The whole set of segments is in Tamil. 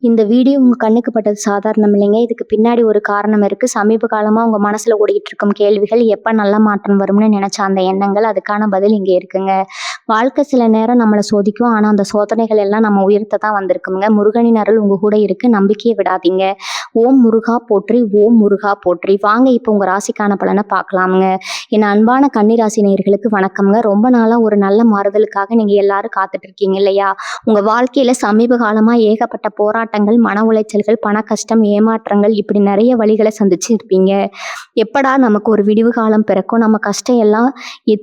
இந்த வீடியோ உங்க கண்ணுக்கு பட்டது சாதாரணம் இல்லைங்க. இதுக்கு பின்னாடி ஒரு காரணம் இருக்கு. சமீப காலமா உங்க மனசுல ஓடிக்கிட்டு இருக்கும் கேள்விகள், எப்ப நல்ல மாற்றம் வரும்னு நினைச்ச அந்த எண்ணங்கள், அதுக்கான பதில் இங்க இருக்குங்க. வாழ்க்கை சில நேரம் நம்மள சோதிக்கும். ஆனா, அந்த சோதனைகள் எல்லாம் நம்ம உயர்த்த தான் வந்திருக்குங்க. முருகனின் அருள் உங்க கூட இருக்கு. நம்பிக்கைய விடாதீங்க. ஓம் முருகா போற்றி, ஓம் முருகா போற்றி. வாங்க இப்ப உங்க ராசிக்கான பலன பார்க்கலாமுங்க. என் அன்பான கன்னி ராசி நேயர்களுக்கு வணக்கம்ங்க. ரொம்ப நாளா ஒரு நல்ல மாறுதலுக்காக நீங்க எல்லாரும் காத்துட்டு இருக்கீங்க இல்லையா? உங்க வாழ்க்கையில சமீப காலமா ஏகப்பட்ட போராட்டங்கள், மன உளைச்சல்கள், பண கஷ்டம், ஏமாற்றங்கள் இப்படி நிறைய வழிகளை சந்திச்சு இருப்பீங்க. எப்படா நமக்கு ஒரு விடிவு காலம் பிறக்கும், நம்ம கஷ்டம் எல்லாம்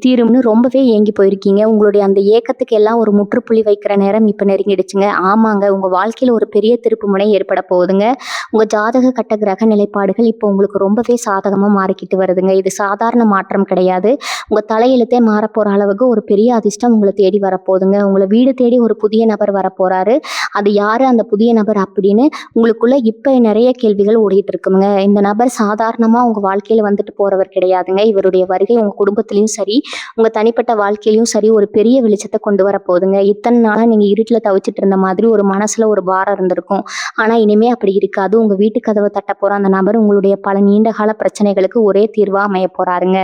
தீரும்னு ரொம்பவே ஏங்கி போயிருக்கீங்க. உங்களுடைய அந்த ஏக்கத்துக்கு எல்லாம் ஒரு முற்றுப்புள்ளி வைக்கிற நேரம் இப்ப நெருங்கிடுச்சுங்க. ஆமாங்க, உங்க வாழ்க்கையில ஒரு பெரிய திருப்பு முனை ஏற்பட போகுதுங்க. உங்க ஜாதக கட்ட கிரக நிலைப்பாடுகள் இப்போ உங்களுக்கு ரொம்பவே சாதகமா மாறிக்கிட்டு வருதுங்க. இது சாதாரண மாற்றம் கிடையாது. உங்க தலையெழுத்தே மாறப்போற அளவுக்கு ஒரு பெரிய அதிர்ஷ்டம் உங்களை தேடி வரப்போகுதுங்க. உங்களை வீடு தேடி ஒரு புதிய நபர் வரப்போறாரு. அது யாரு அந்த புதிய நபர் அப்படின்னு உங்களுக்குள்ள இப்ப நிறைய கேள்விகள் ஓடிட்டு இருக்குங்க. இந்த நபர் சாதாரணமா உங்க வாழ்க்கையில வந்துட்டு போறவர் கிடையாதுங்க. இவருடைய வருகை உங்க குடும்பத்திலயும் சரி, உங்க தனிப்பட்ட வாழ்க்கையிலயும் சரி ஒரு பெரிய வெளிச்சத்தை கொண்டு வர போகுதுங்க. இத்தனை நாளா நீங்க இருட்டுல தவிச்சிட்டு இருந்த மாதிரி ஒரு மனசுல ஒரு பாரம் இருந்திருக்கும். ஆனா இனிமே அப்படி இருக்காது. உங்க வீட்டு கதவை தட்ட போற அந்த நபர் உங்களுடைய பல நீண்ட கால பிரச்சனைகளுக்கு ஒரே தீர்வா அமைய போறாருங்க.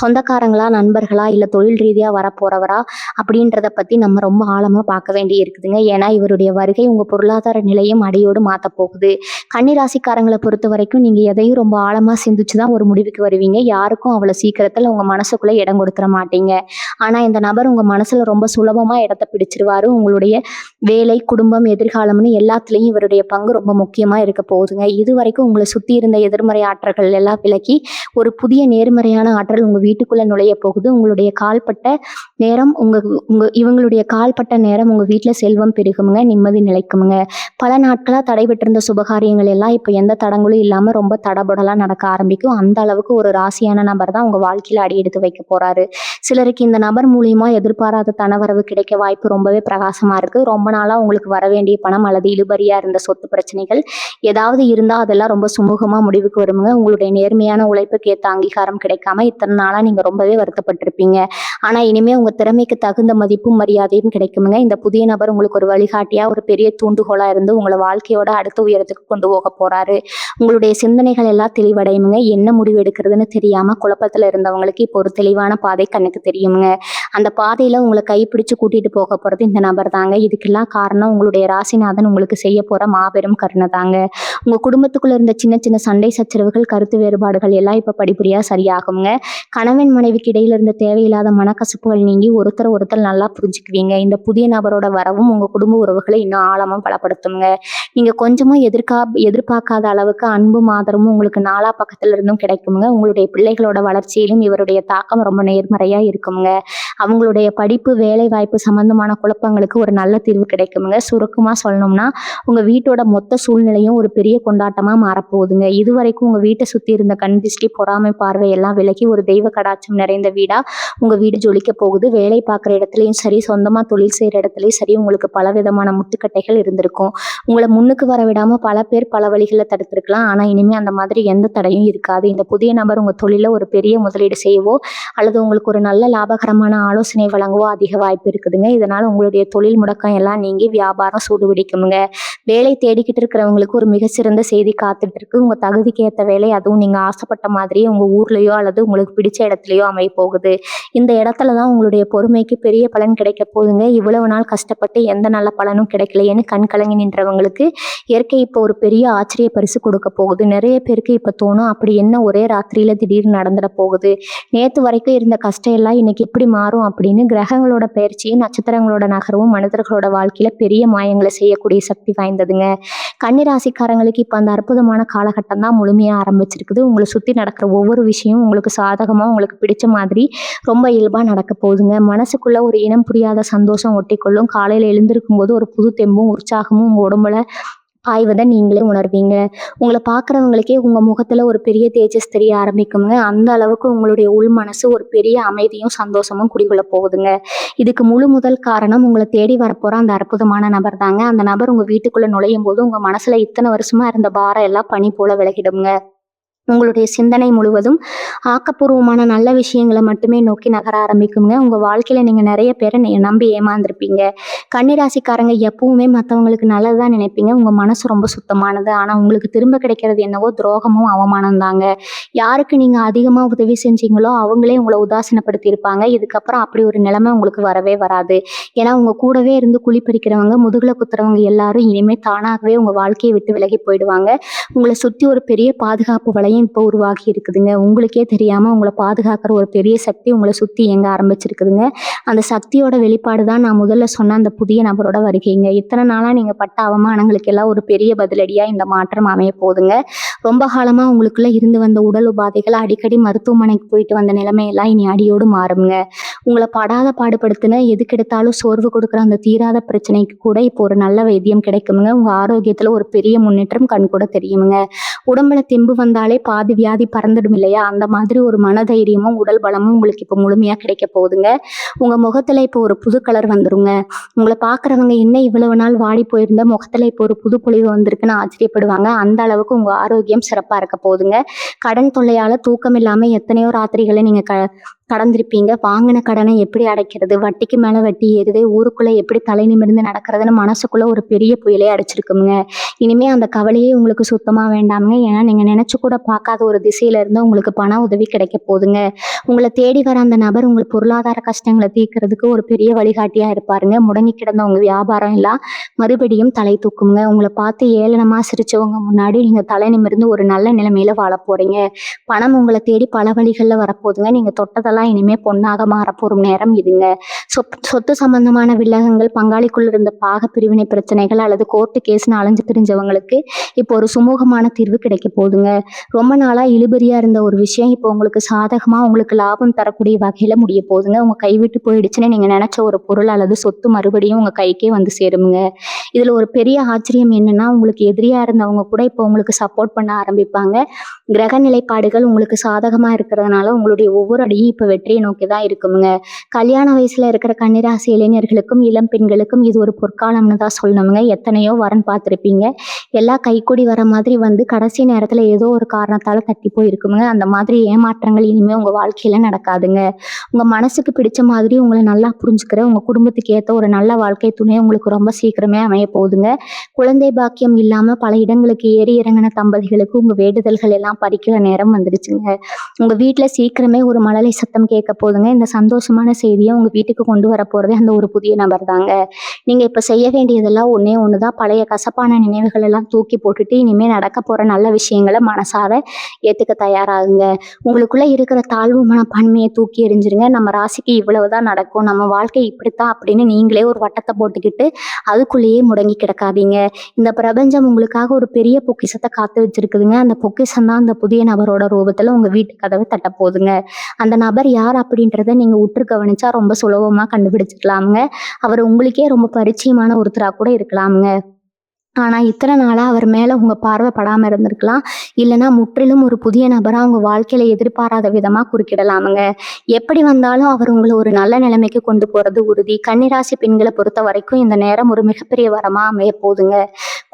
சொந்தக்காரங்களா, நண்பர்களா, இல்ல தொழில் ரீதியா வரப்போறவரா அப்படின்றத பத்தி நம்ம ரொம்ப ஆழமா பார்க்க வேண்டி இருக்குதுங்க. ஏன்னா இவருடைய வருகை உங்க பொருளாதார நிலையும் அடியோடு மாத்த போகுது. கன்னிராசிக்காரங்களை பொறுத்த வரைக்கும் நீங்க எதையும் ரொம்ப ஆழமா சிந்திச்சுதான் ஒரு முடிவுக்கு வருவீங்க. யாருக்கும் அவ்வளவு சீக்கிரத்துல உங்க மனசுக்குள்ள இடம் கொடுத்துட மாட்டீங்க. ஆனா இந்த நபர் உங்க மனசுல ரொம்ப சுலபமா இடத்தை பிடிச்சிருவாரு. உங்களுடைய வேலை, குடும்பம், எதிர்காலம்னு எல்லாத்துலயும் இவருடைய பங்கு ரொம்ப முக்கியமா இருக்க போகுதுங்க. இது வரைக்கும் உங்களை சுத்தி இருந்த எதிர்மறை ஆற்றல்கள் எல்லாம் விலக்கி ஒரு புதிய நேர்மறையான ஆற்றல் உங்க வீட்டுக்குள்ள நுழைய போகுது. உங்களுடைய கால்பட்ட நேரம் இவங்களுடைய கால்பட்ட நேரம் உங்க வீட்டுல செல்வம் பெருகுமுங்க, நிம்மதி நிலைக்குமுங்க. பல நாட்களா தடைபெற்றிருந்த சுபகாரியங்கள் எல்லாம் இப்ப எந்த தடங்களும் இல்லாம ரொம்ப தடபுடலா நடக்க ஆரம்பிக்கும். அந்த அளவுக்கு ஒரு ராசியான நபர் தான் உங்க வாழ்க்கையில அடி எடுத்து வைக்க போறாரு. சிலருக்கு இந்த நபர் மூலியமா எதிர்பாராத தனவரவு கிடைக்க வாய்ப்பு ரொம்பவே பிரகாசமா இருக்கு. ரொம்ப நாளா உங்களுக்கு வர வேண்டிய பணம் அல்லது இழுபறியா இருந்த சொத்து பிரச்சனைகள் ஏதாவது இருந்தா அதெல்லாம் ரொம்ப சுமூகமா முடிவுக்கு வருமுங்க. உங்களுடைய நேர்மையான உழைப்புக்கு ஏற்ற அங்கீகாரம் கிடைக்காம இத்தனை நாளா நீங்க ரொம்பவே வருத்தப்பட்டிருப்பீங்க. ஆனா இனிமே உங்க திறமைக்கு தகுந்த மதிப்பும் மரியாதையும் கிடைக்குமுங்க. இந்த புதிய நபர் உங்களுக்கு ஒரு வழிகாட்டியா, ஒரு பெரிய தூண்டுகோலா இருந்து உங்களை வாழ்க்கையோட அடுத்த உயரத்துக்கு கொண்டு போக போறாரு. உங்களுடைய சிந்தனைகள் எல்லாம் தெளிவடையுமுங்க. என்ன முடிவு எடுக்கிறதுன்னு தெரியாம குழப்பத்துல இருந்தவங்களுக்கு இப்போ ஒரு தெளிவான பாதை கண்ணுக்கு தெரியுமுங்க. அந்த பாதையில உங்களை கைப்பிடிச்சு கூட்டிட்டு போக போறது இந்த நபர் தாங்க. இதுக்கெல்லாம் காரணம் உங்களுடைய ராசிநாதன் உங்களுக்கு செய்ய போற மாபெரும் கருணை தாங்க. உங்க குடும்பத்துக்குள்ள இருந்த சின்ன சின்ன சண்டை சச்சரவுகள், கருத்து வேறுபாடுகள் எல்லாம் இப்ப படிப்படியா சரியாகுங்க. கணவன் மனைவிக்கு இடையில இருந்த தேவையில்லாத மனக்கசப்புகள் நீங்கி ஒருத்தர் நல்லா புரிஞ்சுக்குவீங்க. இந்த புதிய நபரோட வரவும் உங்க குடும்ப உறவுகளை இன்னும் ஆழமா பலப்படுத்துங்க. நீங்க கொஞ்சமும் எதிர்பார்க்காத அளவுக்கு அன்பும் ஆதரவும் உங்களுக்கு நாலா பக்கத்துல இருந்தும் கிடைக்குங்க. உங்களுடைய பிள்ளைகளோட வளர்ச்சியிலும் இவருடைய தாக்கம் ரொம்ப நேர்மறையா இருக்குங்க. அவங்களுடைய படிப்பு, வேலை வாய்ப்பு சம்பந்தமான குழப்பங்களுக்கு ஒரு நல்ல தீர்வு கிடைக்குங்க. சுருக்கமா சொல்லணும்னா உங்க வீட்டோட மொத்த சூழ்நிலையும் ஒரு பெரிய கொண்டாட்டமா மாறப்போகுதுங்க. இதுவரைக்கும் உங்க வீட்டை சுத்தி இருந்த கண் திருஷ்டி, பொறாமை பார்வை எல்லாம் விலகி ஒரு தெய்வ கடாட்சம் நிறைந்த வீடா உங்க வீடு ஜொலிக்க போகுது. வேலை பார்க்குற இடத்துலையும் சரி, சொந்தமா தொழில் செய்யற இடத்துலையும் சரி உங்களுக்கு பல விதமான முட்டுக்கட்டைகள் இருந்திருக்கும். உங்களை முன்னுக்கு வர விடாம பல பேர் பல வழிகளில் தடுத்திருக்கலாம். ஆனா இனிமே அந்த மாதிரி எந்த தடையும் இருக்காது. இந்த புதிய நபர் உங்க தொழில ஒரு பெரிய முதலீடு செய்யவோ அல்லது உங்களுக்கு ஒரு நல்ல லாபகரமான ஆலோசனை வழங்கவோ அதிக வாய்ப்பு இருக்குதுங்க. இதனால உங்களுடைய தொழில் முடக்கம் எல்லாம் நீங்கி வியாபாரம் சூடுபிடிக்குங்க. வேலை தேடிக்கிட்டு இருக்கிறவங்களுக்கு ஒரு மிகச்சிறந்த செய்தி காத்துட்டு இருக்கு. உங்க தகுதிக்கு ஏற்ற வேலை, அதுவும் நீங்க ஆசைப்பட்ட மாதிரியே உங்க ஊர்லயோ அல்லது உங்களுக்கு பிடிச்ச இடத்துலயோ அமைய போகுது. இந்த இடத்துல தான் உங்களுடைய பொறுமைக்கு பெரிய பலன் கிடைக்க போகுதுங்க. இவ்வளவு நாள் கஷ்டப்பட்டு எந்த நல்ல பலனும் கிடைக்கலையேன்னு கண் கலங்கி நின்றவங்களுக்கு இயற்கை இப்போ ஒரு பெரிய ஆச்சரிய பரிசு கொடுக்க போகுது. நிறைய பேருக்கு இப்ப தோணும், அப்படி என்ன ஒரே ராத்திரியில திடீர்னு நடந்துட போகுது, நேத்து வரைக்கும் இருந்த கஷ்டம் எல்லாம் இன்னைக்கு எப்படி மாறும் அப்படின்னு. கிரகங்களோட பயிற்சியும் நட்சத்திரங்களோட நகரவும் மனிதர்களோட வாழ்க்கையில பெரிய மாயங்களை செய்யக்கூடிய சக்தி வாய்ந்ததுங்க. கன்னிராசிக்காரங்களுக்கு இப்ப அந்த அற்புதமான காலகட்டம் தான் முழுமையா ஆரம்பிச்சிருக்குது. உங்களை சுத்தி நடக்கிற ஒவ்வொரு விஷயமும் உங்களுக்கு சாதகமா, உங்களுக்கு பிடிச்ச மாதிரி ரொம்ப இயல்பா நடக்க போகுதுங்க. மனசுக்குள்ள ஒரு இனம் புரியாத சந்தோஷம் ஒட்டிக்கொள்ளும். காலையில எழுந்திருக்கும் போது ஒரு புது தெம்பும் உற்சாகமும் உங்க உடம்புல பாய்வதை நீங்களே உணர்வீங்க. உங்களை பார்க்குறவங்களுக்கே உங்க முகத்துல ஒரு பெரிய தேஜஸ் தெரிய ஆரம்பிக்குங்க. அந்த அளவுக்கு உங்களுடைய உள் மனசு ஒரு பெரிய அமைதியும் சந்தோஷமும் குடிகொள்ள போகுதுங்க. இதுக்கு முழு முதல் காரணம் உங்களை தேடி வரப்போற அந்த அற்புதமான நபர் தாங்க. அந்த நபர் உங்க வீட்டுக்குள்ள நுழையும் போது உங்க மனசுல இத்தனை வருஷமா இருந்த பாரம் எல்லாம் பனி போல விலகிடுங்க. உங்களுடைய சிந்தனை முழுவதும் ஆக்கப்பூர்வமான நல்ல விஷயங்கள மட்டுமே நோக்கி நகர ஆரம்பிக்குங்க. உங்க வாழ்க்கையில நீங்க நெறைய பேர நம்பி ஏமாந்துருப்பீங்க. கன்னி ராசிக்காரங்க எப்பவுமே மத்தவங்களுக்கு நல்லது தான் நினைப்பீங்க. உங்க மனசு ரொம்ப சுத்தமானது. ஆனா உங்களுக்கு திரும்ப கிடைக்கிறது என்னவோ துரோகமும், அவமானம் தாங்க. யாருக்கு நீங்க அதிகமா உதவி செஞ்சீங்களோ, அவங்களே உங்கள உதாசீனப்படுத்தியிருப்பாங்க. இதுக்கப்புறம் அப்படி ஒரு நிலைமை உங்களுக்கு வரவே வராது. ஏன்னா உங்க கூடவே இருந்து குழி பறிக்கிறவங்க, முதுகுல குத்துறவங்க எல்லாரும் இனிமே தானாகவே உங்க வாழ்க்கைய விட்டு விலகி போயிடுவாங்க. உங்கள சுத்தி ஒரு பெரிய பாதுகாப்பு வளையம் இப்போ உருவாகி இருக்குதுங்க. உங்களுக்கே தெரியாம உங்கள பாதுகாக்கிற ஒரு பெரிய சக்தி உங்கள சுத்தி இயங்க ஆரம்பிச்சிருக்குதுங்க. அந்த சக்தியோட வெளிப்பாடு தான் நான் முதல்ல சொன்ன அந்த புதிய நபரோட வருகைங்க. இத்தனை நாளா நீங்க பட்ட அவமானங்களுக்கு எல்லாம் ஒரு பெரிய பதிலடியா இந்த மாற்றம் அமைய போகுதுங்க. ரொம்ப காலமா உங்களுக்குள்ள இருந்து வந்த உடல் உபாதைகள், அடிக்கடி மருத்துவமனைக்கு போயிட்டு வந்த நிலைமையெல்லாம் இனி அடியோடு மாறுங்க. உங்கள படாத பாடுபடுத்தின எதுக்கெடுத்தாலும் சோர்வு கொடுக்குற அந்த தீராத பிரச்சனைக்கு கூட இப்போ ஒரு நல்ல வைத்தியம் கிடைக்குமுங்க. உங்க ஆரோக்கியத்துல ஒரு பெரிய முன்னேற்றம் கண்கூட தெரியுமுங்க. உடம்புல தெம்பு வந்தாலே பாதி வியாதி பறந்துடும் இல்லையா? அந்த மாதிரி ஒரு மனதைரியமும், உடல் பலமும் உங்களுக்கு இப்போ முழுமையா கிடைக்க போகுதுங்க. உங்க முகத்துல இப்போ ஒரு புது கலர் வந்துருங்க. உங்கள பார்க்குறவங்க என்ன இவ்வளவு நாள் வாடி போயிருந்த முகத்துல இப்போ ஒரு புது பொலிவு வந்திருக்குன்னு ஆச்சரியப்படுவாங்க. அந்த அளவுக்கு உங்க ஆரோக்கியம் சிறப்பா இருக்க போகுதுங்க. கடன் தொல்லையால தூக்கம் இல்லாம எத்தனையோ ராத்திரிகளை நீங்க கடந்திருப்பீங்க. வாங்கின கடனை எப்படி அடைக்கிறது, வட்டிக்கு மேல வட்டி ஏறுதே, ஊருக்குள்ள எப்படி தலை நிமிர்ந்து நடக்கிறதுன்னு மனசுக்குள்ள ஒரு பெரிய புயலே அடிச்சிருக்குங்க. இனிமே அந்த கவலையே உங்களுக்கு சுத்தமா வேண்டாமுங்க. ஏன்னா நீங்க நினைச்சு கூட பார்க்காத ஒரு திசையில இருந்து உங்களுக்கு பண உதவி கிடைக்க போகுதுங்க. உங்களை தேடி வர அந்த நபர் உங்கள் பொருளாதார கஷ்டங்களை தீர்க்கறதுக்கு ஒரு பெரிய வழிகாட்டியா இருப்பாருங்க. முடங்கி கிடந்த உங்க வியாபாரம் எல்லாம் மறுபடியும் தலை தூக்குங்க. உங்களை பார்த்து ஏளனமா சிரிச்சவங்க முன்னாடி நீங்க தலை நிமிர்ந்து ஒரு நல்ல நிலைமையில வாழ போறீங்க. பணம் உங்களை தேடி பல வழிகள்ல வரப்போகுதுங்க. நீங்க தொட்டதெல்லாம் இனிமே பொன்னாக மாறப்போறும் நேரம் இதுங்க. சொத்து சம்பந்தமான வில்லகங்கள், பங்காளிக்குள்ள இருந்த பாக பிரிவினை பிரச்சனைகள் அல்லது கோர்ட்டு கேஸ்னு அலைஞ்சு பிரிஞ்சவங்களுக்கு இப்போ ஒரு சுமூகமான தீர்வு கிடைக்க போகுதுங்க. ரொம்ப நாளா இழுபறியா இருந்த ஒரு விஷயம் இப்போ உங்களுக்கு சாதகமா உங்களுக்கு லாபம் தரக்கூடிய வகையில முடிய போகுதுங்க. உங்க கைவிட்டு போயிடுச்சுன்னு நீங்க நினைச்ச ஒரு பொருள் அல்லது சொத்து மறுபடியும் உங்க கைக்கே வந்து சேருமுங்க. இதுல ஒரு பெரிய ஆச்சரியம் என்னன்னா, உங்களுக்கு எதிரியா இருந்தவங்க கூட இப்போ உங்களுக்கு சப்போர்ட் பண்ண ஆரம்பிப்பாங்க. கிரக நிலைப்பாடுகள் உங்களுக்கு சாதகமா இருக்கிறதுனால உங்களுடைய ஒவ்வொரு அடியும் இப்ப வெற்றியை நோக்கி தான் இருக்குமுங்க. கல்யாண வயசுல இருக்கிற கன்னிராசி இளைஞர்களுக்கும் இளம் பெண்களுக்கும் இது ஒரு பொற்காலம்னு தான் சொல்லணுங்க. எத்தனையோ வரன் பார்த்துருப்பீங்க. எல்லாம் கைக்கூடி வர மாதிரி வந்து கடைசி நேரத்துல ஏதோ ஒரு காரணத்தால தட்டி போயிருக்குங்க. அந்த மாதிரி ஏமாற்றங்கள் இனிமே உங்க வாழ்க்கையில நடக்காதுங்க. உங்க மனசுக்கு பிடிச்ச மாதிரி உங்களை நல்லா புரிஞ்சுக்கிற உங்க குடும்பத்துக்கு ஏற்ற ஒரு நல்ல வாழ்க்கை துணை உங்களுக்கு ரொம்ப சீக்கிரமே அமைய போகுதுங்க. குழந்தை பாக்கியம் இல்லாம பல இடங்களுக்கு ஏறி இறங்கின தம்பதிகளுக்கு உங்க வேண்டுதல்கள் எல்லாம் பறிக்கிற நேரம் வந்துடுச்சுங்க. உங்க வீட்டுல சீக்கிரமே ஒரு மழலை சத்தம் கேட்க போதுங்க. இந்த சந்தோஷமான செய்தியை உங்க வீட்டுக்கு கொண்டு வர போறதே அந்த ஒரு புதிய நபர் தாங்க. நீங்க இப்ப செய்ய வேண்டியதெல்லாம் ஒண்ணே ஒண்ணுதான். பழைய கசப்பான நினைவுகள் எல்லாம் தூக்கி போட்டுட்டு இனிமே நடக்க போற நல்ல விஷயங்களை மனசார ஏத்துக்க தயாராகுங்க. உங்களுக்குள்ள இருக்கிற தாழ்வு மனப்பான்மையை தூக்கி எறிஞ்சிருங்க. நம்ம ராசிக்கு இவ்வளவுதான் நடக்கும், நம்ம வாழ்க்கை இப்படித்தான் அப்படின்னு நீங்களே ஒரு வட்டத்தை போட்டுக்கிட்டு அதுக்குள்ளேயே முடங்கி கிடக்காதீங்க. இந்த பிரபஞ்சம் உங்களுக்காக ஒரு பெரிய பொக்கிஷத்தை காத்து வச்சிருக்குதுங்க. அந்த பொக்கிஷம் தான் அந்த புதிய நபரோட ரூபத்துல உங்க வீட்டு கதவை தட்ட போகுதுங்க. அந்த நபர் யார் அப்படின்றத நீங்க உற்று கவனிச்சா ரொம்ப சுலபமா கண்டுபிடிச்சிக்கலாமுங்க. அவர் உங்களுக்கே ரொம்ப பரிச்சயமான ஒருத்தரா கூட இருக்கலாமுங்க. ஆனா இத்தனை நாளா அவர் மேல உங்க பார்வை படாம இருந்திருக்கலாம். இல்லைன்னா முற்றிலும் ஒரு புதிய நபரா உங்க வாழ்க்கையில எதிர்பாராத விதமா குறுக்கிடலாமுங்க. எப்படி வந்தாலும் அவர் உங்களை ஒரு நல்ல நிலைமைக்கு கொண்டு போறது உறுதி. கன்னிராசி பெண்களை பொறுத்த வரைக்கும் இந்த நேரம் ஒரு மிகப்பெரிய வரமா அமைய போகுதுங்க.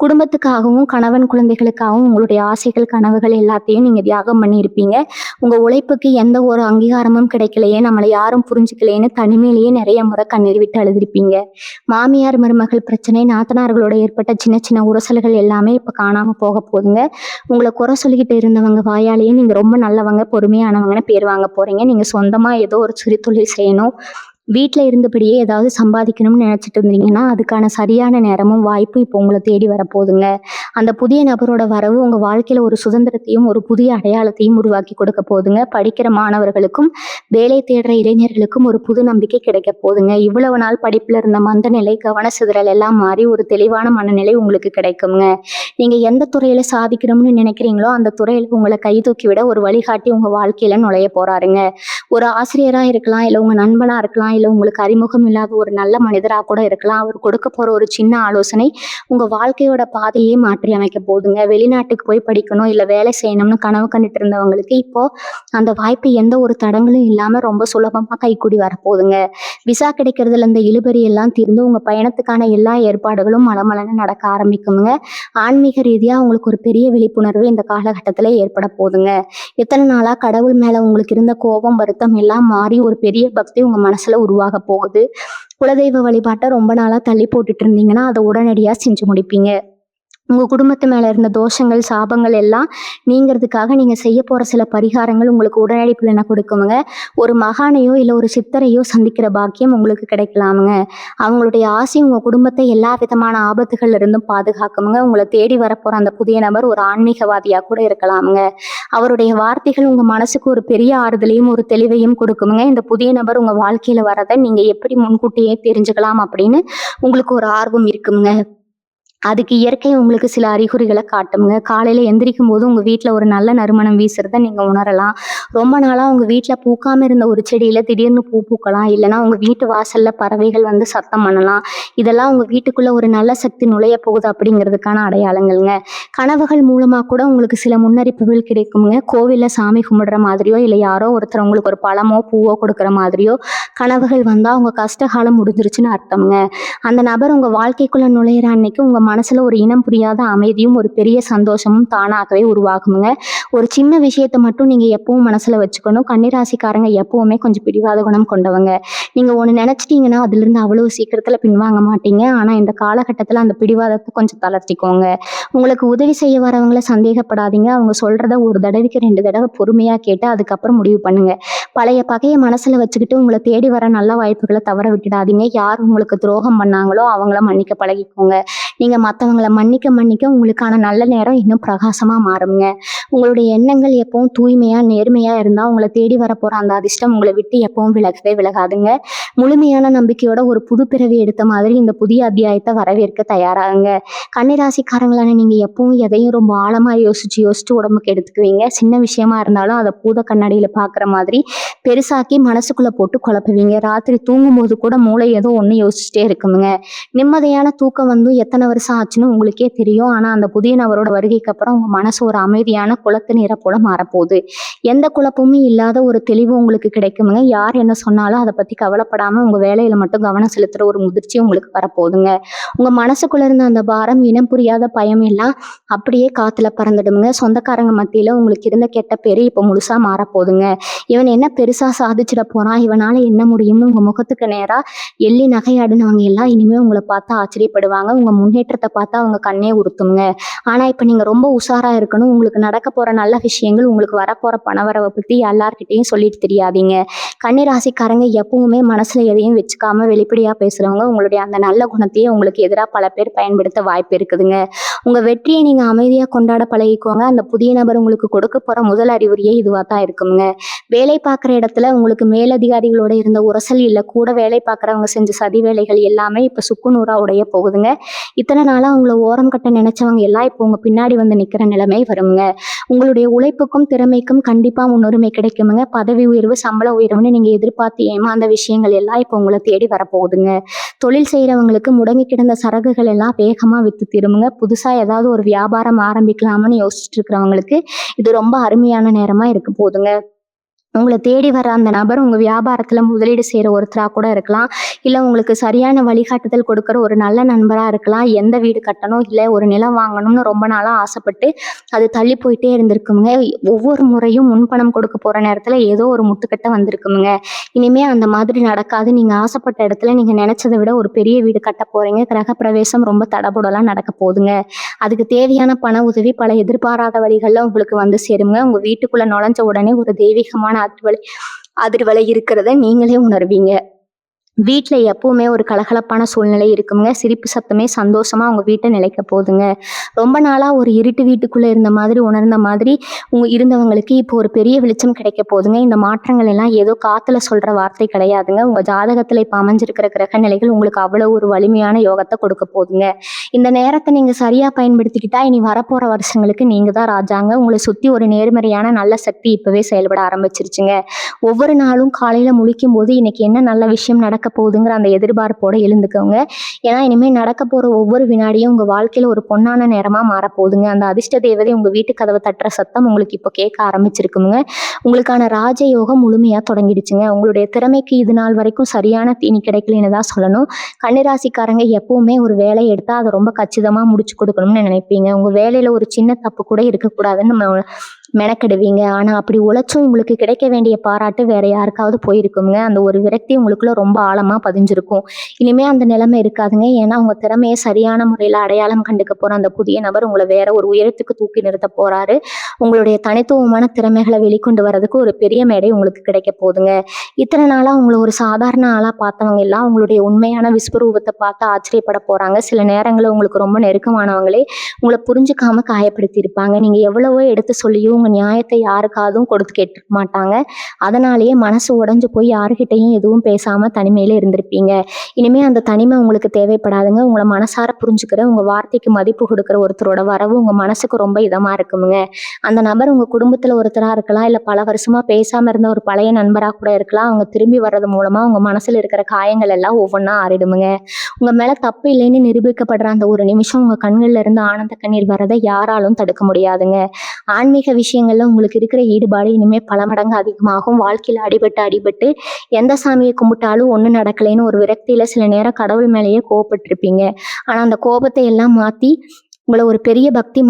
குடும்பத்துக்காகவும் கணவன் குழந்தைகளுக்காகவும் உங்களுடைய ஆசைகள் கனவுகள் எல்லாத்தையும் நீங்க தியாகம் பண்ணியிருப்பீங்க. உங்க உழைப்புக்கு எந்த ஒரு அங்கீகாரமும் கிடைக்கலையே, நம்மளை யாரும் புரிஞ்சுக்கலையேன்னு தனிமையிலேயே நிறைய முறை கண்ணீர் விட்டு அழுதுருப்பீங்க. மாமியார் மருமகள் பிரச்சனை, நாத்தனார்களோட ஏற்பட்ட சின்ன சின்ன உரசல்கள் எல்லாமே இப்ப காணாம போக போகுதுங்க. உங்களை குறை சொல்லிக்கிட்டு இருந்தவங்க வாயாலேயே நீங்க ரொம்ப நல்லவங்க, பொறுமையானவங்கன்னு பேர் வாங்க போறீங்க. நீங்க சொந்தமா ஏதோ ஒரு சிறு தொழில் செய்யணும், வீட்டில் இருந்தபடியே ஏதாவது சம்பாதிக்கணும்னு நினைச்சிட்டு இருந்தீங்கன்னா அதுக்கான சரியான நேரமும் வாய்ப்பும் இப்போ உங்களை தேடி வரப்போகுதுங்க. அந்த புதிய நபரோட வரவு உங்க வாழ்க்கையில ஒரு சுதந்திரத்தையும் ஒரு புதிய அடையாளத்தையும் உருவாக்கி கொடுக்க போகுதுங்க. படிக்கிற மாணவர்களுக்கும் வேலை தேடுற இளைஞர்களுக்கும் ஒரு புது நம்பிக்கை கிடைக்க போகுதுங்க. இவ்வளவு நாள் படிப்புல இருந்த மந்த நிலை, கவன சிதறல் எல்லாம் மாறி ஒரு தெளிவான மனநிலை உங்களுக்கு கிடைக்குங்க. நீங்க எந்த துறையில சாதிக்கணும்னு நினைக்கிறீங்களோ அந்த துறையில உங்களை கை தூக்கி விட ஒரு வழிகாட்டி உங்க வாழ்க்கையில நுழைய போறாருங்க. ஒரு ஆசிரியரா இருக்கலாம், இல்லை உங்க நண்பனா இருக்கலாம், இருக்கலாம், இல்லை உங்களுக்கு அறிமுகம் இல்லாத ஒரு நல்ல மனிதராக கூட இருக்கலாம். அவர் கொடுக்க போகிற ஒரு சின்ன ஆலோசனை உங்கள் வாழ்க்கையோட பாதையே மாற்றி அமைக்க போகுதுங்க. வெளிநாட்டுக்கு போய் படிக்கணும், இல்லை வேலை செய்யணும்னு கனவு கண்டுட்டு இருந்தவங்களுக்கு இப்போ அந்த வாய்ப்பு எந்த ஒரு தடங்களும் இல்லாமல் ரொம்ப சுலபமாக கைக்கூடி வரப்போகுதுங்க. விசா கிடைக்கிறதுல இந்த இழுபறி எல்லாம் தீர்ந்து உங்கள் பயணத்துக்கான எல்லா ஏற்பாடுகளும் மலமலன்னு நடக்க ஆரம்பிக்குங்க. ஆன்மீக ரீதியாக உங்களுக்கு ஒரு பெரிய விழிப்புணர்வு இந்த காலகட்டத்தில் ஏற்பட போகுதுங்க. எத்தனை நாளாக கடவுள் மேலே உங்களுக்கு இருந்த கோபம், வருத்தம் எல்லாம் மாறி ஒரு பெரிய பக்தி உங்கள் மனசில் உருவாக போகுது. குலதெய்வ வழிபாட்டை ரொம்ப நாளாக தள்ளி போட்டுட்டு இருந்தீங்கன்னா அதை உடனடியாக செஞ்சு முடிப்பீங்க. உங்கள் குடும்பத்து மேலே இருந்த தோஷங்கள், சாபங்கள் எல்லாம் நீங்கிறதுக்காக நீங்கள் செய்ய போகிற சில பரிகாரங்கள் உங்களுக்கு உடனடி பலனை கொடுக்குமுங்க. ஒரு மகானையோ இல்லை ஒரு சித்தரையோ சந்திக்கிற பாக்கியம் உங்களுக்கு கிடைக்கலாமுங்க. அவங்களுடைய ஆசை உங்கள் குடும்பத்தை எல்லா விதமான ஆபத்துகள்ல இருந்தும் பாதுகாக்குமுங்க. உங்களை தேடி வரப்போகிற அந்த புதிய நபர் ஒரு ஆன்மீகவாதியாக கூட இருக்கலாமுங்க. அவருடைய வார்த்தைகள் உங்கள் மனசுக்கு ஒரு பெரிய ஆறுதலையும் ஒரு தெளிவையும் கொடுக்குமுங்க. இந்த புதிய நபர் உங்கள் வாழ்க்கையில் வரதை நீங்கள் எப்படி முன்கூட்டியே தெரிஞ்சுக்கலாம் அப்படின்னு உங்களுக்கு ஒரு ஆர்வம் இருக்குங்க. அதுக்கு இயற்கை உங்களுக்கு சில அறிகுறிகளை காட்டுங்க. காலையில் எந்திரிக்கும் போது உங்கள் வீட்டில் ஒரு நல்ல நறுமணம் வீசுறதை நீங்கள் உணரலாம். ரொம்ப நாளாக உங்கள் வீட்டில் பூக்காமல் இருந்த ஒரு செடியில் திடீர்னு பூ பூக்கலாம். இல்லைனா உங்கள் வீட்டு வாசலில் பறவைகள் வந்து சத்தம் பண்ணலாம். இதெல்லாம் உங்கள் வீட்டுக்குள்ளே ஒரு நல்ல சக்தி நுழைய போகுது அப்படிங்கிறதுக்கான அடையாளங்கள்ங்க. கனவுகள் மூலமாக கூட உங்களுக்கு சில முன்னறிப்புகள் கிடைக்குங்க. கோவிலில் சாமி கும்பிடுற மாதிரியோ இல்லை யாரோ ஒருத்தர் உங்களுக்கு ஒரு பழமோ பூவோ கொடுக்குற மாதிரியோ கனவுகள் வந்தால் உங்கள் கஷ்டகாலம் முடிஞ்சிருச்சுன்னு அர்த்தம்ங்க. அந்த நபர் உங்கள் வாழ்க்கைக்குள்ளே நுழையிற அன்னைக்கு உங்கள் மனசுல ஒரு இனம் புரியாத அமைதியும் ஒரு பெரிய சந்தோஷமும் தானாகவே உருவாகுங்க. ஒரு சின்ன விஷயத்தை மட்டும் நீங்க எப்பவும் மனசுல வச்சுக்கணும். கன்னிராசிக்காரங்க எப்பவுமே கொஞ்சம் பிடிவாத குணம் கொண்டவங்க. நீங்க ஒண்ணு நினைச்சிட்டீங்கன்னா அதுல இருந்து அவ்வளவு சீக்கிரத்துல பின்வாங்க மாட்டீங்க. ஆனா இந்த காலகட்டத்துல அந்த பிடிவாதத்தை கொஞ்சம் தளர்த்திக்கோங்க. உங்களுக்கு உதவி செய்ய வரவங்கள சந்தேகப்படாதீங்க. அவங்க சொல்றத ஒரு தடவைக்கு 2 தடவை பொறுமையா கேட்டு அதுக்கப்புறம் முடிவு பண்ணுங்க. பழைய பகையை மனசுல வச்சுக்கிட்டு உங்களை தேடி வர நல்ல வாய்ப்புகளை தவற விட்டுடாதீங்க. யார் உங்களுக்கு துரோகம் பண்ணாங்களோ அவங்கள மன்னிக்க பழகிக்கோங்க. நீங்க மற்றவங்களை மன்னிக்க மன்னிக்க உங்களுக்கான நல்ல நேரம் இன்னும் பிரகாசமா மாறுங்க. உங்களுடைய எண்ணங்கள் எப்பவும் தூய்மையா நேர்மையா இருந்தா உங்களை தேடி வரப்போற அந்த அதிர்ஷ்டம் உங்களை விட்டு எப்பவும் விலகவே விலகாதுங்க. முழுமையான நம்பிக்கையோட ஒரு புது பிறவி எடுத்த மாதிரி இந்த புதிய அத்தியாயத்தை வரவேற்க தயாராகுங்க. கன்னிராசிக்காரங்களான நீங்க எப்பவும் எதையும் ரொம்ப ஆழமா யோசிச்சு உடம்புக்கு எடுத்துக்குவீங்க. சின்ன விஷயமா இருந்தாலும் அதை பூத கண்ணாடியில பாக்குற மாதிரி பெருசாக்கி மனசுக்குள்ள போட்டு குழப்புவீங்க. ராத்திரி தூங்கும் போது கூட மூளை ஏதோ ஒண்ணு யோசிச்சுட்டே இருக்குங்க. நிம்மதியான தூக்கம் வந்து எத்தனை வருஷம் ஆச்சுன்னு உங்களுக்கே தெரியும். ஆனா அந்த புதிய நபரோட வருகைக்கு அப்புறம் உங்க மனசு ஒரு அமைதியான குளத்து நீரை போல மாறப்போகுது. எந்த குழப்பமும் இல்லாத ஒரு தெளிவு உங்களுக்கு கிடைக்குமுங்க. யார் என்ன சொன்னாலும் அதை பத்தி கவலைப்படாம உங்க வேலையில மட்டும் கவனம் செலுத்துற ஒரு முதிர்ச்சி உங்களுக்கு வரப்போகுதுங்க. உங்க மனசுக்குள்ள இருந்த அந்த பாரம், இனம் புரியாத பயம் எல்லாம் அப்படியே காத்துல பறந்துடுங்க. சொந்தக்காரங்க மத்தியில உங்களுக்கு இருந்த கெட்ட பேரு இப்ப முழுசா மாறப்போகுதுங்க. இவன் என்ன பெருசா சாதிச்சிட போறான், இவனால என்ன முடியும்னு உங்க முகத்துக்கு நேரா எள்ளி நகையாடினவங்க எல்லாம் இனிமே உங்களை பார்த்து ஆச்சரியப்படுவாங்க. உங்க முன்னேற்றத்தை பார்த்தா அவங்க கண்ணே உறுத்துங்க. ஆனா இப்ப நீங்க ரொம்ப உஷாரா இருக்கணும். உங்களுக்கு நடக்க போற நல்ல விஷயங்கள், உங்களுக்கு வரப்போற பணவரவை பத்தி எல்லார்கிட்டையும் சொல்லிட்டு தெரியாதீங்க. கன்னிராசிக்காரங்க எப்பவுமே மனசுல எதையும் வச்சுக்காம வெளிப்படையா பேசுறவங்க. உங்களுடைய அந்த நல்ல குணத்தையே உங்களுக்கு எதிராக பல பேர் பயன்படுத்த வாய்ப்பு இருக்குதுங்க. உங்க வெற்றியை நீங்க அமைதியா கொண்டாட பழகிக்கோங்க. அந்த புதிய நபர் உங்களுக்கு கொடுக்க போற முதல் அறிகுறியே இதுவா தான் இருக்குங்க. வேலை பார்க்குற இடத்துல உங்களுக்கு மேலதிகாரிகளோட இருந்த உரசல் இல்லை கூட வேலை பார்க்குறவங்க செஞ்ச சதி வேலைகள் எல்லாமே இப்போ சுக்குநூறா உடைய போகுதுங்க. இத்தனை நாளாக அவங்கள ஓரம் கட்ட நினைச்சவங்க எல்லாம் இப்போ உங்க பின்னாடி வந்து நிற்கிற நிலைமை வருங்க. உங்களுடைய உழைப்புக்கும் திறமைக்கும் கண்டிப்பாக முன்னுரிமை கிடைக்குமுங்க. பதவி உயர்வு, சம்பள உயர்வுன்னு நீங்கள் எதிர்பார்த்து ஏமாந்த விஷயங்கள் எல்லாம் இப்போ உங்களை தேடி வரப்போகுதுங்க. தொழில் செய்கிறவங்களுக்கு முடங்கி கிடந்த சரகுகள் எல்லாம் வேகமாக விற்று திரும்புங்க. புதுசாக ஏதாவது ஒரு வியாபாரம் ஆரம்பிக்கலாம்னு யோசிச்சுட்டு இருக்கிறவங்களுக்கு இது ரொம்ப அருமையான நேரமாக இருக்க போகுதுங்க. உங்களை தேடி வர அந்த நபர் உங்கள் வியாபாரத்தில் முதலீடு செய்கிற ஒருத்தராக கூட இருக்கலாம். இல்லை உங்களுக்கு சரியான வழிகாட்டுதல் கொடுக்குற ஒரு நல்ல நண்பராக இருக்கலாம். எந்த வீடு கட்டணும் இல்லை ஒரு நிலம் வாங்கணும்னு ரொம்ப நாளாக ஆசைப்பட்டு அது தள்ளி போயிட்டே இருந்திருக்குங்க. ஒவ்வொரு முறையும் முன்பணம் கொடுக்க போகிற நேரத்தில் ஏதோ ஒரு முட்டுக்கட்டை வந்திருக்குங்க. இனிமேல் அந்த மாதிரி நடக்காது. நீங்கள் ஆசைப்பட்ட இடத்துல நீங்கள் நினச்சதை விட ஒரு பெரிய வீடு கட்ட போகிறீங்க. கிரக பிரவேசம் ரொம்ப தடபுடலாம் நடக்க போகுதுங்க. அதுக்கு தேவையான பண உதவி பல எதிர்பாராத வழிகளில் உங்களுக்கு வந்து சேருங்க. உங்கள் வீட்டுக்குள்ளே நுழைஞ்ச உடனே ஒரு தெய்வீகமான அதிர்வலை இருக்கிறத நீங்களே உணர்வீங்க. வீட்ல எப்பவுமே ஒரு கலகலப்பான சூழ்நிலை இருக்குங்க. சிரிப்பு சத்தமே சந்தோஷமா உங்க வீட்ட நிலைக்க போதுங்க. ரொம்ப நாளா ஒரு இருட்டு வீட்டுக்குள்ள இருந்த மாதிரி உணர்ந்த மாதிரி இருந்தவங்களுக்கு இப்போ ஒரு பெரிய வெளிச்சம் கிடைக்க போதுங்க. இந்த மாற்றங்கள் எல்லாம் ஏதோ காத்துல சொல்ற வார்த்தை கிடையாதுங்க. உங்க ஜாதகத்துல இப்ப அமைஞ்சிருக்கிற கிரக நிலைகள் உங்களுக்கு அவ்வளவு ஒரு வலிமையான யோகத்த கொடுக்க போதுங்க. இந்த நேரத்த நீங்க சரியா பயன்படுத்திக்கிட்டா இனி வரப்போற வருஷங்களுக்கு நீங்க தான் ராஜாங்க. உங்கள சுத்தி ஒரு நேர்மறையான நல்ல சக்தி இப்பவே செயல்பட ஆரம்பிச்சிருச்சுங்க. ஒவ்வொரு நாளும் காலையில முழிக்கும்போது இன்னைக்கு என்ன நல்ல விஷயம் நடக்க போகுதுங்கிற அந்த எதிர்பார்ப்போட எழுந்துக்கோங்க. ஏன்னா இனிமே நடக்க போற ஒவ்வொரு வினாடியும் உங்க வாழ்க்கையில ஒரு பொன்னான நேரமா மாறப்போகுதுங்க. அந்த அதிர்ஷ்ட தேவதை உங்க வீட்டு கதவை தட்டுற சத்தம் உங்களுக்கு இப்போ கேட்க ஆரம்பிச்சிருக்குங்க. உங்களுக்கான ராஜயோகம் முழுமையா தொடங்கிடுச்சுங்க. உங்களுடைய திறமைக்கு இது நாள் வரைக்கும் சரியான தீனி கிடைக்கலன்னு தான் சொல்லணும். கன்னிராசிக்காரங்க எப்பவுமே ஒரு வேலையை எடுத்தா அதை ரொம்ப கச்சிதமா முடிச்சு கொடுக்கணும்னு நினைப்பீங்க. உங்க வேலையில ஒரு சின்ன தப்பு கூட இருக்கக்கூடாதுன்னு மெனக்கெடுவீங்க. ஆனா அப்படி உழைச்சும் உங்களுக்கு கிடைக்க வேண்டிய பாராட்டு வேற யாருக்காவது போயிருக்குங்க. அந்த ஒரு விரக்தி உங்களுக்குள்ள ரொம்ப ஆழமா பதிஞ்சிருக்கும். இனிமே அந்த நிலைமை இருக்காதுங்க. ஏன்னா உங்க திறமையை சரியான முறையில அடையாளம் கண்டுக்க போற அந்த புதிய நபர் உங்களை வேற ஒரு உயரத்துக்கு தூக்கி நிறுத்த போறாரு. உங்களுடைய தனித்துவமான திறமைகளை வெளிக்கொண்டு வர்றதுக்கு ஒரு பெரிய மேடை உங்களுக்கு கிடைக்க போகுதுங்க. இத்தனை நாளா உங்களை ஒரு சாதாரண ஆளா பார்த்தவங்க எல்லாம் உங்களுடைய உண்மையான விஸ்வரூபத்தை பார்த்து ஆச்சரியப்பட போறாங்க. சில நேரங்களில் உங்களுக்கு ரொம்ப நெருக்கமானவங்களே உங்களை புரிஞ்சுக்காம காயப்படுத்தி இருப்பாங்க. நீங்க எவ்வளவோ எடுத்து சொல்லியும் உங்க நியாயத்தை யாருக்காகவும் கொடுத்து கேட்டிருக்க மாட்டாங்க. அதனாலேயே மனசு உடைஞ்சு போய் யாருக்கிட்டையும் எதுவும் பேசாம தனிமையில இருந்திருப்பீங்க. இனிமே அந்த தனிமை உங்களுக்கு தேவைப்படாதுங்க. உங்களை மனசார புரிஞ்சுக்கிற, உங்க வார்த்தைக்கு மதிப்பு கொடுக்குற ஒருத்தரோட வரவு உங்க மனசுக்கு ரொம்ப இதமா இருக்குமுங்க. அந்த நபர் உங்க குடும்பத்துல ஒருத்தரா இருக்கலாம், இல்ல பல வருஷமா பேசாம இருந்த ஒரு பழைய நண்பரா கூட இருக்கலாம். அவங்க திரும்பி வர்றது மூலமா உங்க மனசுல இருக்கிற காயங்கள் எல்லாம் ஒவ்வொன்றா ஆறிடுமுங்க. உங்க மேல தப்பு இல்லைன்னு நிரூபிக்கப்படுற அந்த ஒரு நிமிஷம் உங்க கண்கள்ல இருந்து ஆனந்த கண்ணீர் வரதை யாராலும் தடுக்க முடியாதுங்க. ஆன்மீக விஷயங்கள்ல உங்களுக்கு இருக்கிற ஈடுபாடு இனிமே பல மடங்கு அதிகமாகும். வாழ்க்கையில அடிபட்டு எந்த சாமியை கும்பிட்டாலும் ஒன்றும் நடக்கலைன்னு ஒரு விரக்தியில சில நேரம் கடவுள் மேலேயே கோவப்பட்டிருப்பீங்க. ஆனா அந்த கோபத்தை எல்லாம் மாத்தி உங்களை ஒரு பெரிய பக்தி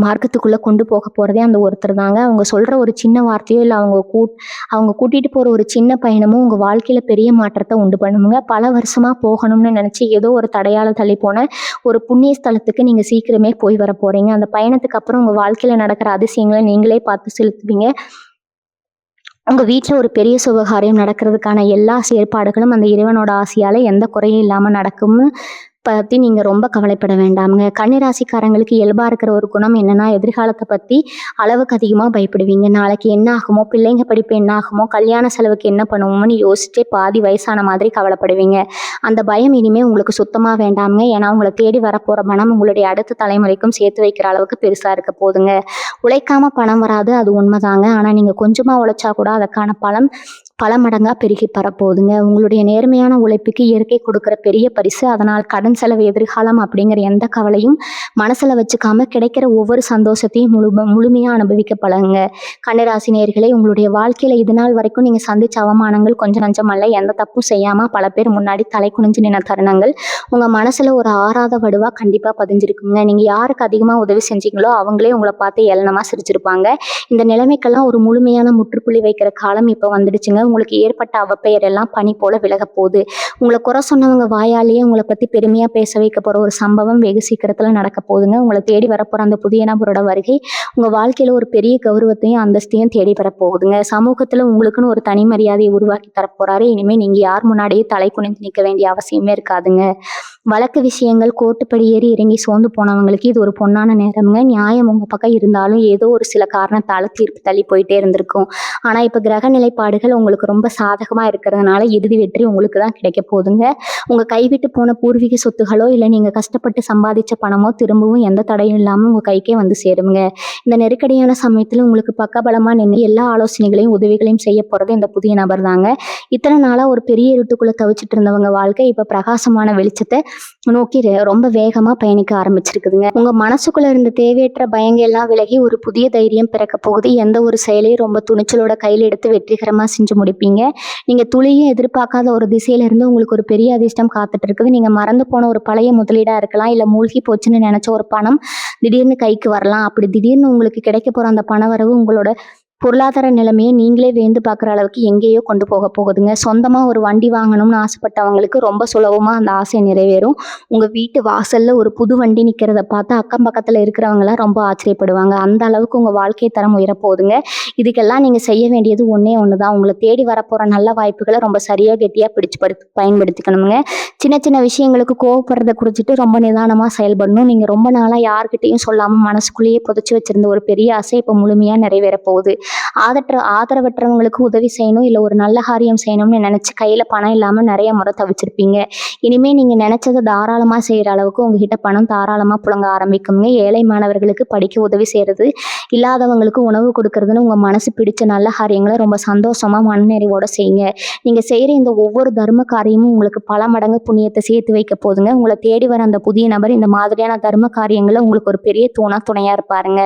மார்க்கத்துக்குள்ள கொண்டு போக போறதே அந்த ஒருத்தர் தாங்க. அவங்க சொல்ற ஒரு சின்ன வார்த்தையோ இல்லை அவங்க கூட்டிட்டு போற ஒரு சின்ன பயணமும் உங்க வாழ்க்கையில பெரிய மாற்றத்தை உண்டு பண்ணுங்க. பல வருஷமா போகணும்னு நினைச்சு ஏதோ ஒரு தடையால தள்ளி போன ஒரு புண்ணிய ஸ்தலத்துக்கு நீங்க சீக்கிரமே போய் வர போறீங்க. அந்த பயணத்துக்கு அப்புறம் உங்க வாழ்க்கையில நடக்கிற அதிசயங்களை நீங்களே பார்த்து செலுத்துவீங்க. உங்க வீட்டுல ஒரு பெரிய சுபகாரியம் நடக்கிறதுக்கான எல்லா ஏற்பாடுகளும் அந்த இறைவனோட ஆசையால எந்த குறையும் இல்லாம நடக்கும்னு பத்தி நீங்க ரொம்ப கவலைப்பட வேண்டாமுங்க. கன்னிராசிக்காரங்களுக்கு இயல்பா இருக்கிற ஒரு குணம் என்னன்னா, எதிர்காலத்தை பத்தி அளவுக்கு அதிகமா பயப்படுவீங்க. நாளைக்கு என்ன ஆகுமோ, பிள்ளைங்க படிப்பு என்ன ஆகுமோ, கல்யாண செலவுக்கு என்ன பண்ணுவோம்னு யோசிச்சே பாதி வயசான மாதிரி கவலைப்படுவீங்க. அந்த பயம் இனிமே உங்களுக்கு சுத்தமா வேண்டாமுங்க. ஏன்னா உங்களை தேடி வரப்போற பணம் உங்களுடைய அடுத்த தலைமுறைக்கும் சேர்த்து வைக்கிற அளவுக்கு பெருசா இருக்க போதுங்க. உழைக்காம பணம் வராது, அது உண்மைதாங்க. ஆனா நீங்க கொஞ்சமா உழைச்சா கூட அதற்கான பலன் பல மடங்கா பெருகி பரப்போகுதுங்க. உங்களுடைய நேர்மையான உழைப்புக்கு இயற்கை கொடுக்குற பெரிய பரிசு. அதனால் கடன் செலவு, எதிர்காலம் அப்படிங்கிற எந்த கவலையும் மனசுல வச்சுக்காம கிடைக்கிற ஒவ்வொரு சந்தோஷத்தையும் முழுமையா அனுபவிக்க பழகுங்க. கன்னிராசி நேயர்களே, உங்களுடைய வாழ்க்கையில இது நாள் வரைக்கும் நீங்க சந்திச்ச அவமானங்கள் கொஞ்சம் நஞ்சமல்ல. எந்த தப்பும் செய்யாம பல பேர் முன்னாடி தலை குனிஞ்சு நின்ன தருணங்கள் உங்க மனசுல ஒரு ஆறாத வடுவா கண்டிப்பா பதிஞ்சிருக்குங்க. நீங்க யாருக்கு அதிகமா உதவி செஞ்சீங்களோ அவங்களே உங்களை பார்த்து ஏளனமா சிரிச்சிருப்பாங்க. இந்த நிலைமைக்கெல்லாம் ஒரு முழுமையான முற்றுப்புள்ளி வைக்கிற காலம் இப்ப வந்துடுச்சுங்க. உங்களுக்கு ஏற்பட்ட அவப்பெயர் எல்லாம் பனி போல விலக போகுது. உங்களை குறை சொன்னவங்க வாயாலேயே உங்களை பத்தி பெருமையா பேச வைக்க போற ஒரு சம்பவம் வெகு சீக்கிரத்துல நடக்க போகுதுங்க. உங்களை தேடி வரப்போற அந்த புதிய நபரோட வருகை உங்க வாழ்க்கையில ஒரு பெரிய கௌரவத்தையும் அந்தஸ்தையும் தேடி பெற போகுதுங்க. சமூகத்துல உங்களுக்குன்னு ஒரு தனி மரியாதையை உருவாக்கி தரப்போறாரு. இனிமே நீங்க யார் முன்னாடியே தலை குனிந்து நிற்க வேண்டிய அவசியமே இருக்காதுங்க. வழக்கு விஷயங்கள் கோர்ட்டுப்படி ஏறி இறங்கி சோர்ந்து போனவங்களுக்கு இது ஒரு பொன்னான நேரம்ங்க. நியாயம் உங்க பக்கம் இருந்தாலும் ஏதோ ஒரு சில காரணத்தால தீர்ப்பு தள்ளி போயிட்டே இருந்திருக்கும். ஆனா இப்ப கிரக நிலைப்பாடுகள் உங்களுக்கு ரொம்ப சாதகமா இருக்கிறதுனால இறுதி வெற்றி உங்களுக்கு தான் கிடைக்க போகுதுங்க. உங்க கைவிட்டு போன பூர்வீக சொத்துகளோ இல்லை நீங்க கஷ்டப்பட்டு சம்பாதிச்ச பணமோ திரும்பவும் எந்த தடையும் இல்லாம உங்க கைக்கே வந்து சேருங்க. இந்த நெருக்கடியான சமயத்துல உங்களுக்கு பக்கபலமா நின்று எல்லா ஆலோசனைகளையும் உதவிகளையும் செய்ய போறது இந்த புதிய நபர் தாங்க. இத்தனை நாளா ஒரு பெரிய இருட்டுக்குள்ள தவிச்சிட்டு இருந்தவங்க வாழ்க்கை இப்ப பிரகாசமான வெளிச்சத்தை நோக்கி ரொம்ப வேகமா பயணிக்க ஆரம்பிச்சிருக்குதுங்க. உங்க மனசுக்குள்ள இருந்த தேவையற்ற பயங்கள் எல்லாம் விலகி ஒரு புதிய தைரியம் பிறக்க போகுது. எந்த ஒரு செயலையும் ரொம்ப துணிச்சலோட கையில எடுத்து வெற்றிகரமா செஞ்சு முடிப்பீங்க. நீங்க துளியும் எதிர்பார்க்காத ஒரு திசையில இருந்து உங்களுக்கு ஒரு பெரிய அதிர்ஷ்டம் காத்துட்டு இருக்குது. நீங்க மறந்து போன ஒரு பழைய முதலீடா இருக்கலாம், இல்ல மூழ்கி போச்சுன்னு நினைச்ச ஒரு பணம் திடீர்னு கைக்கு வரலாம். அப்படி திடீர்னு உங்களுக்கு கிடைக்க போற அந்த பண வரவு உங்களோட பொருளாதார நிலைமையை நீங்களே வியந்து பார்க்குற அளவுக்கு எங்கேயோ கொண்டு போக போகுதுங்க. சொந்தமாக ஒரு வண்டி வாங்கணும்னு ஆசைப்பட்டவங்களுக்கு ரொம்ப சுலபமாக அந்த ஆசை நிறைவேறும். உங்கள் வீட்டு வாசலில் ஒரு புது வண்டி நிற்கிறத பார்த்து அக்கம் பக்கத்தில் இருக்கிறவங்களாம் ரொம்ப ஆச்சரியப்படுவாங்க. அந்த அளவுக்கு உங்கள் வாழ்க்கை தரம் உயரப்போகுதுங்க. இதுக்கெல்லாம் நீங்கள் செய்ய வேண்டியது ஒன்றே ஒன்று தான். உங்களை தேடி வரப்போகிற நல்ல வாய்ப்புகளை ரொம்ப சரியாக கெட்டியாக பயன்படுத்திக்கணுங்க. சின்ன சின்ன விஷயங்களுக்கு கோவப்படுறதை குறிச்சிட்டு ரொம்ப நிதானமாக செயல்படணும். நீங்கள் ரொம்ப நாளாக யார்கிட்டையும் சொல்லாமல் மனசுக்குள்ளேயே புதைச்சி வச்சிருந்த ஒரு பெரிய ஆசை இப்போ முழுமையாக நிறைவேற போகுது. ஆதரவற்றவங்களுக்கு உதவி செய்யணும், இல்லை ஒரு நல்ல காரியம் செய்யணும்னு நினச்சி கையில் பணம் இல்லாமல் நிறைய முறை தவிச்சிருப்பீங்க. இனிமேல் நீங்கள் நினச்சதை தாராளமாக செய்கிற அளவுக்கு உங்ககிட்ட பணம் தாராளமாக புழங்க ஆரம்பிக்குங்க. ஏழை மாணவர்களுக்கு படிக்க உதவி செய்கிறது, இல்லாதவங்களுக்கு உணவு கொடுக்கறதுன்னு உங்கள் மனசு பிடிச்ச நல்ல காரியங்களை ரொம்ப சந்தோஷமாக மனநிறைவோடு செய்யுங்க. நீங்கள் செய்கிற இந்த ஒவ்வொரு தர்ம காரியமும் உங்களுக்கு பல மடங்கு புண்ணியத்தை சேர்த்து வைக்க போதுங்க. உங்களை தேடி வர அந்த புதிய நபர் இந்த மாதிரியான தர்ம காரியங்களை உங்களுக்கு ஒரு பெரிய துணையாக இருப்பாருங்க.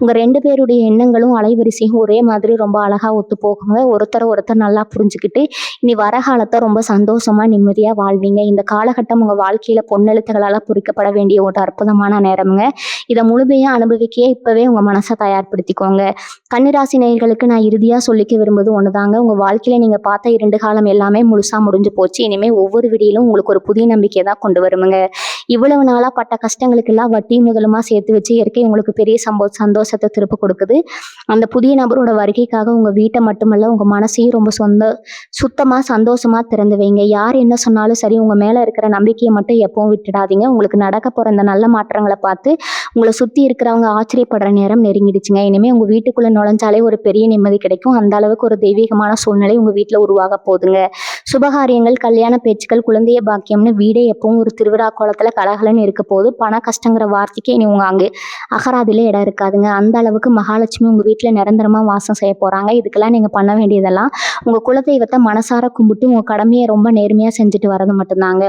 உங்கள் 2 பேருடைய எண்ணங்களும் அலைவரிசையும் ஒரே மாதிரி ரொம்ப அழகாக ஒத்து போகுங்க. ஒருத்தர் நல்லா புரிஞ்சுக்கிட்டு இனி வர காலத்தை ரொம்ப சந்தோஷமாக நிம்மதியாக வாழ்வீங்க. இந்த காலகட்டம் உங்கள் வாழ்க்கையில் பொன்னெழுத்துக்களால் பொறிக்கப்பட வேண்டிய ஒரு அற்புதமான நேரமுங்க. இதை முழுமையாக அனுபவிக்க இப்போவே உங்கள் மனசை தயார்படுத்திக்கோங்க. கன்னிராசி நேயர்களுக்கு நான் இறுதியாக சொல்லிக்க விரும்புவது ஒன்று தாங்க. உங்கள் வாழ்க்கையில் நீங்கள் பார்த்த 2 காலம் எல்லாமே முழுசாக முடிஞ்சு போச்சு. இனிமேல் ஒவ்வொரு விடியிலும் உங்களுக்கு ஒரு புதிய நம்பிக்கை தான் கொண்டு வருமுங்க. இவ்வளவு நாளாக பட்ட கஷ்டங்களுக்கெல்லாம் வட்டி முதலுமா சேர்த்து வச்சு இயற்கை உங்களுக்கு பெரிய சந்தோஷத்தை திருப்ப கொடுக்குது. அந்த புதிய நபரோட வருகைக்காக உங்கள் வீட்டை மட்டுமல்ல உங்கள் மனசையும் ரொம்ப சுத்தமாக சந்தோஷமாக திறந்து வைங்க. யார் என்ன சொன்னாலும் சரி, உங்கள் மேலே இருக்கிற நம்பிக்கையை மட்டும் எப்பவும் விட்டுடாதீங்க. உங்களுக்கு நடக்க போகிற இந்த நல்ல மாற்றங்களை பார்த்து உங்களை சுற்றி இருக்கிறவங்க ஆச்சரியப்படுற நேரம் நெருங்கிடுச்சுங்க. இனிமேல் உங்கள் வீட்டுக்குள்ளே நுழைஞ்சாலே ஒரு பெரிய நிம்மதி கிடைக்கும். அந்த அளவுக்கு ஒரு தெய்வீகமான சூழ்நிலை உங்கள் வீட்டில் உருவாக போகுதுங்க. சுபகாரியங்கள், கல்யாண பேச்சுக்கள், குழந்தைய பாக்கியம்னு வீடே எப்பவும் ஒரு திருவிழா கோலத்தில் கலகலன்னு இருக்க போது. பண கஷ்டங்கிற வார்த்தைக்கு இனி உங்கள் அங்கே அகராதிலே இடம் இருக்காதுங்க. அந்த அளவுக்கு மகாலட்சுமி உங்கள் வீட்டில் நிரந்தரமாக வாசம் செய்ய போகிறாங்க. இதுக்கெல்லாம் நீங்கள் பண்ண வேண்டியதெல்லாம் உங்கள் குலதெய்வத்தை மனசார கும்பிட்டு உங்கள் கடமையை ரொம்ப நேர்மையாக செஞ்சுட்டு வரது மட்டும்தாங்க.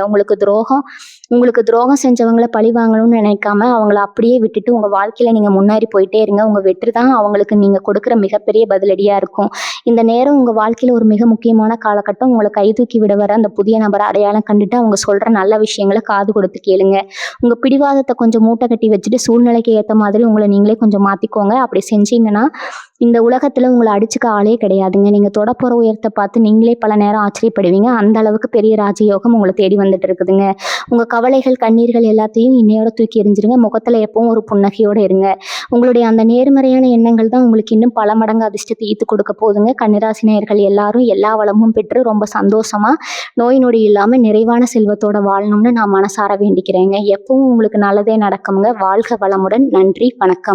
உங்களுக்கு துரோகம் செஞ்சவங்களை பழி வாங்கணும்னு நினைக்காம அவங்கள அப்படியே விட்டுட்டு உங்கள் வாழ்க்கையில் நீங்கள் முன்னேறி போயிட்டே இருங்க. உங்கள் வெற்றி தான் அவங்களுக்கு நீங்கள் கொடுக்குற மிகப்பெரிய பதிலடியாக இருக்கும். இந்த நேரம் உங்கள் வாழ்க்கையில் ஒரு மிக முக்கியமான காலகட்டம். உங்களை கை தூக்கி விட வர அந்த புதிய நபரை அடையாளம் கண்டுட்டு அவங்க சொல்கிற நல்ல விஷயங்களை காது கொடுத்து கேளுங்க. உங்கள் பிடிவாதத்தை கொஞ்சம் மூட்டை கட்டி வச்சுட்டு சூழ்நிலைக்கு ஏற்ற மாதிரி உங்களை நீங்களே கொஞ்சம் மாற்றிக்கோங்க. அப்படி செஞ்சீங்கன்னா இந்த உலகத்தில் உங்களை அடிச்சுக்க ஆளே கிடையாதுங்க. நீங்கள் தொடப்போகிற உயரத்தை பார்த்து நீங்களே பல நேரம் ஆச்சரியப்படுவீங்க. அந்த அளவுக்கு பெரிய ராஜயோகம் உங்களை தேடி வந்துட்டு இருக்குதுங்க. உங்கள் கவலைகள், கண்ணீர்கள் எல்லாத்தையும் இன்னையோட தூக்கி எறிஞ்சிருங்க. முகத்தில் எப்பவும் ஒரு புன்னகையோடு இருங்க. உங்களுடைய அந்த நேர்மறையான எண்ணங்கள் தான் உங்களுக்கு இன்னும் பல மடங்கு அதிர்ஷ்டத்தை ஈர்த்து கொடுக்க போதுங்க. கன்னிராசி நேயர்கள் எல்லாரும் எல்லா வளமும் பெற்று ரொம்ப சந்தோஷமாக நோய் நொடி இல்லாமல் நிறைவான செல்வத்தோட வாழணும்னு நான் மனசார வேண்டிக்கிறேங்க. எப்பவும் உங்களுக்கு நல்லதே நடக்குங்க. வாழ்க வளமுடன். நன்றி, வணக்கம்.